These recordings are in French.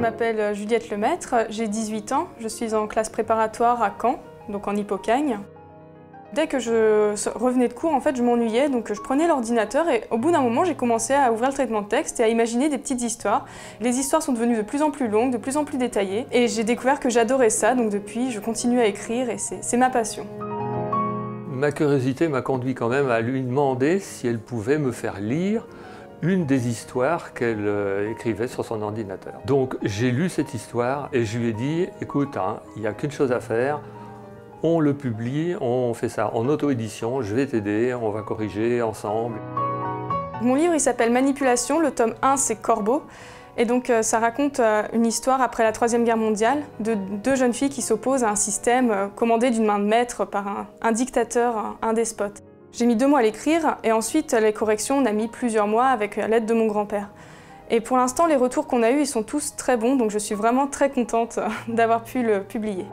m'appelle Juliette Lemaître, j'ai 18 ans, je suis en classe préparatoire à Caen, donc en Hippocagne. Dès que je revenais de cours, en fait, je m'ennuyais, donc je prenais l'ordinateur et au bout d'un moment, j'ai commencé à ouvrir le traitement de texte et à imaginer des petites histoires. Les histoires sont devenues de plus en plus longues, de plus en plus détaillées et j'ai découvert que j'adorais ça, donc depuis, je continue à écrire et c'est ma passion. Ma curiosité m'a conduit quand même à lui demander si elle pouvait me faire lire une des histoires qu'elle écrivait sur son ordinateur. Donc j'ai lu cette histoire et je lui ai dit, écoute, il n'y a qu'une chose à faire, on le publie, on fait ça en auto-édition, je vais t'aider, on va corriger ensemble. Mon livre il s'appelle Manipulation, le tome 1 c'est Corbeau. Et donc ça raconte une histoire après la Troisième Guerre mondiale de deux jeunes filles qui s'opposent à un système commandé d'une main de maître par un dictateur, un despote. J'ai mis 2 mois à l'écrire et ensuite les corrections on a mis plusieurs mois avec l'aide de mon grand-père. Et pour l'instant les retours qu'on a eus ils sont tous très bons donc je suis vraiment très contente d'avoir pu le publier.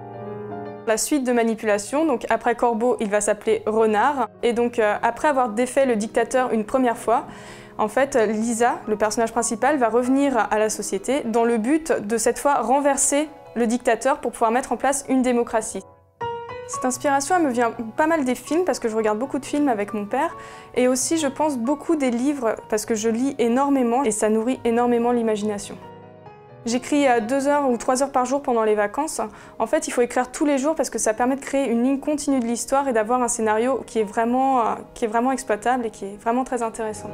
La suite de Manipulation, donc après Corbeau il va s'appeler Renard et donc après avoir défait le dictateur une première fois, en fait, Lisa, le personnage principal, va revenir à la société dans le but de cette fois renverser le dictateur pour pouvoir mettre en place une démocratie. Cette inspiration, elle me vient pas mal des films parce que je regarde beaucoup de films avec mon père et aussi je pense beaucoup des livres parce que je lis énormément et ça nourrit énormément l'imagination. J'écris 2 heures ou 3 heures par jour pendant les vacances. En fait, il faut écrire tous les jours parce que ça permet de créer une ligne continue de l'histoire et d'avoir un scénario qui est vraiment exploitable et qui est vraiment très intéressant.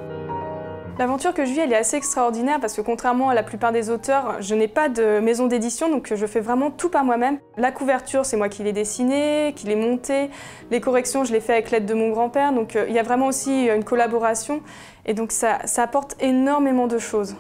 L'aventure que je vis, elle est assez extraordinaire parce que contrairement à la plupart des auteurs, je n'ai pas de maison d'édition, donc je fais vraiment tout par moi-même. La couverture, c'est moi qui l'ai dessinée, qui l'ai montée. Les corrections, je les fais avec l'aide de mon grand-père, donc il y a vraiment aussi une collaboration. Et donc ça apporte énormément de choses.